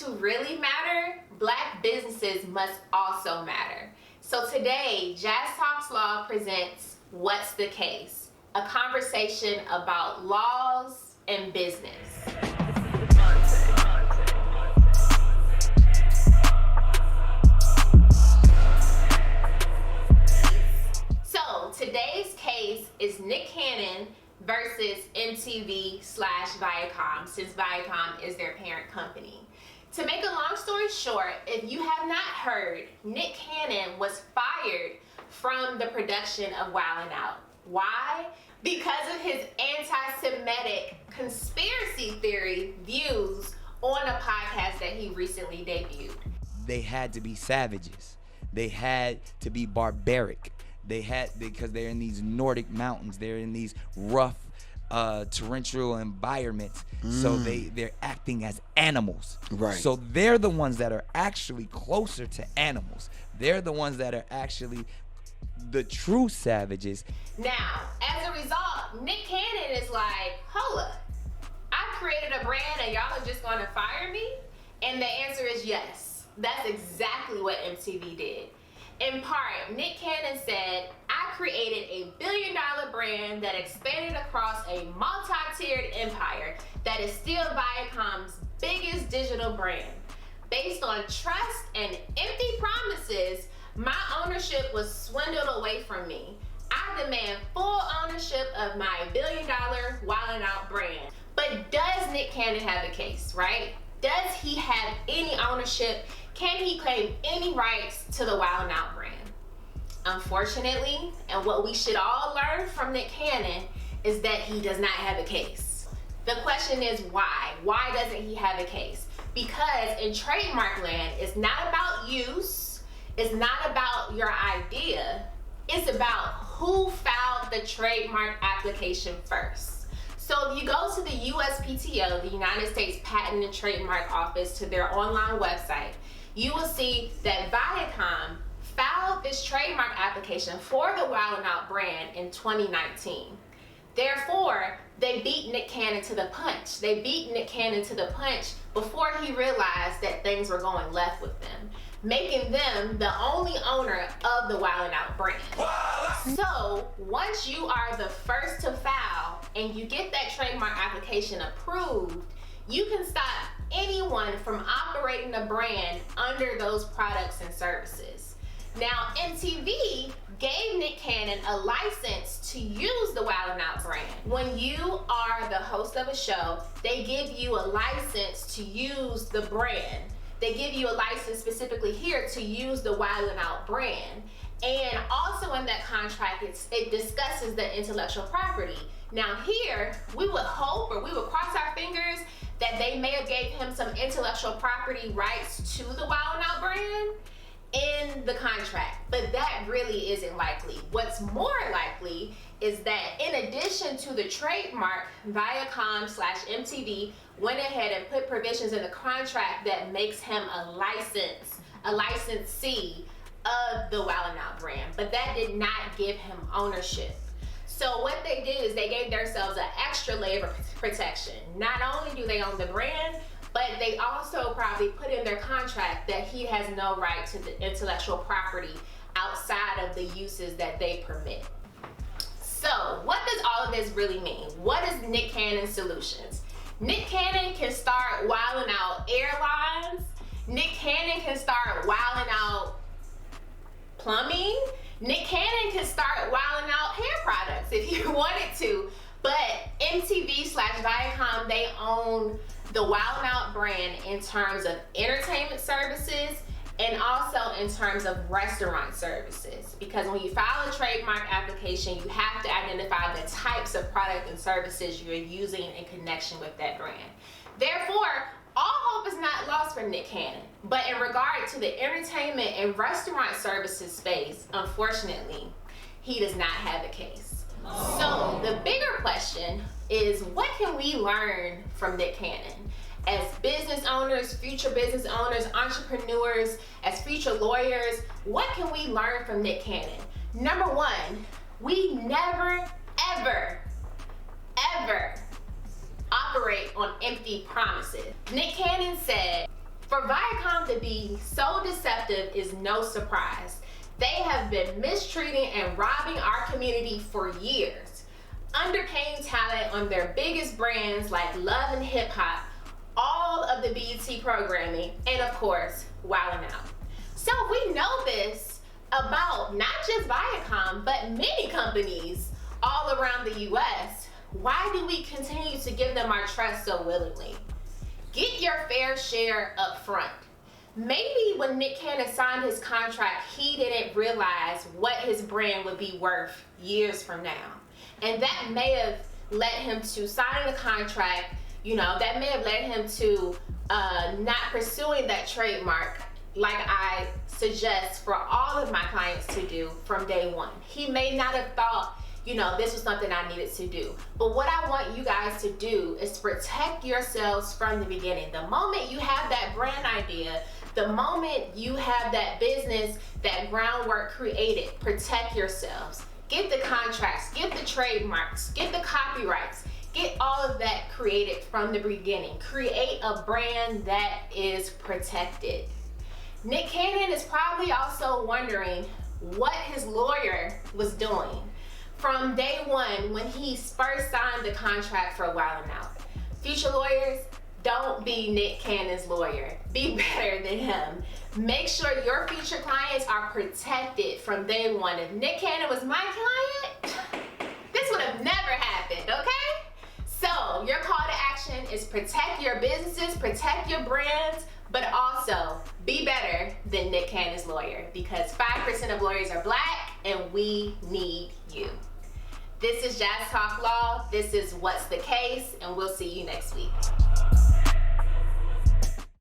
to really matter, Black businesses must also matter. So today, Jazz Talks Law presents What's the Case? A conversation about laws and business. So today's case is Nick Cannon versus MTV/Viacom, since Viacom is their parent company. To make a long story short, if you have not heard, Nick Cannon was fired from the production of Wild 'N Out. Why? Because of his anti-Semitic conspiracy theory views on a podcast that he recently debuted. They had to be savages. They had to be barbaric. Because they're in these Nordic mountains. They're in these rough, torrential environments. So they're acting as animals. Right. So they're the ones that are actually closer to animals. They're the ones that are actually the true savages. Now, as a result, Nick Cannon is like, hold up, I created a brand and y'all are just gonna fire me? And the answer is yes. That's exactly what MTV did. In part, Nick Cannon said, I created a billion-dollar brand that expanded across a multi-tiered empire that is still Viacom's biggest digital brand. Based on trust and empty promises, my ownership was swindled away from me. I demand full ownership of my billion-dollar Wild 'N Out brand. But does Nick Cannon have a case, right? Does he have any ownership? Can he claim any rights to the Wild 'N Out brand? Unfortunately, and what we should all learn from Nick Cannon is that he does not have a case. The question is why? Why doesn't he have a case? Because in trademark land, it's not about use, it's not about your idea, it's about who filed the trademark application first. So if you go to the USPTO, the United States Patent and Trademark Office, to their online website, you will see that Viacom filed this trademark application for the Wild 'N Out brand in 2019. Therefore, they beat Nick Cannon to the punch. They beat Nick Cannon to the punch before he realized that things were going left with them, making them the only owner of the Wild 'N Out brand. So once you are the first to file and you get that trademark application approved, you can stop anyone from operating a brand under those products and services. Now, MTV gave Nick Cannon a license to use the Wild 'N Out brand. When you are the host of a show, they give you a license to use the brand. They give you a license specifically here to use the Wild 'N Out brand. And also in that contract, it discusses the intellectual property. Now here, we would hope, or we would cross our fingers, that they may have gave him some intellectual property rights to the Wild 'N Out brand in the contract, but that really isn't likely. What's more likely is that in addition to the trademark, Viacom/MTV went ahead and put provisions in the contract that makes him a licensee of the Wild 'N Out brand, but that did not give him ownership. So what they did is they gave themselves an extra layer of protection. Not only do they own the brand, but they also probably put in their contract that he has no right to the intellectual property outside of the uses that they permit. So what does all of this really mean? What is Nick Cannon's solutions? Nick Cannon can start Wild 'N Out Airlines. Nick Cannon can start Wild 'N Out Plumbing. Nick Cannon can start Wild 'N Out hair products if you wanted to. But MTV/Viacom, they own the Wild 'N Out brand in terms of entertainment services and also in terms of restaurant services. Because when you file a trademark application, you have to identify the types of product and services you're using in connection with that brand. Therefore, all hope is not lost for Nick Cannon. But in regard to the entertainment and restaurant services space, unfortunately, he does not have a case. So the bigger question is, what can we learn from Nick Cannon? As business owners, future business owners, entrepreneurs, as future lawyers, what can we learn from Nick Cannon? Number one, we never, ever operate on empty promises. Nick Cannon said, For Viacom to be so deceptive is no surprise. They have been mistreating and robbing our community for years, underpaying talent on their biggest brands like Love and Hip Hop, all of the BET programming, and of course, Wildin' Out. So we know this about not just Viacom, but many companies all around the US. Why do we continue to give them our trust so willingly? Get your fair share up front. Maybe when Nick Cannon signed his contract, he didn't realize what his brand would be worth years from now. And that may have led him to signing the contract, that may have led him to not pursuing that trademark like I suggest for all of my clients to do from day one. He may not have thought, this was something I needed to do. But what I want you guys to do is protect yourselves from the beginning. The moment you have that brand idea, the moment you have that business, that groundwork created, protect yourselves. Get the contracts, get the trademarks, get the copyrights, get all of that created from the beginning. Create a brand that is protected. Nick Cannon is probably also wondering what his lawyer was doing from day one when he first signed the contract for Wildin' Out. Future lawyers, don't be Nick Cannon's lawyer. Be better than him. Make sure your future clients are protected from day one. If Nick Cannon was my client, this would have never happened, okay? So your call to action is protect your businesses, protect your brands, but also be better than Nick Cannon's lawyer, because 5% of lawyers are Black and we need you. This is Jazz Talk Law. This is What's the Case, and we'll see you next week.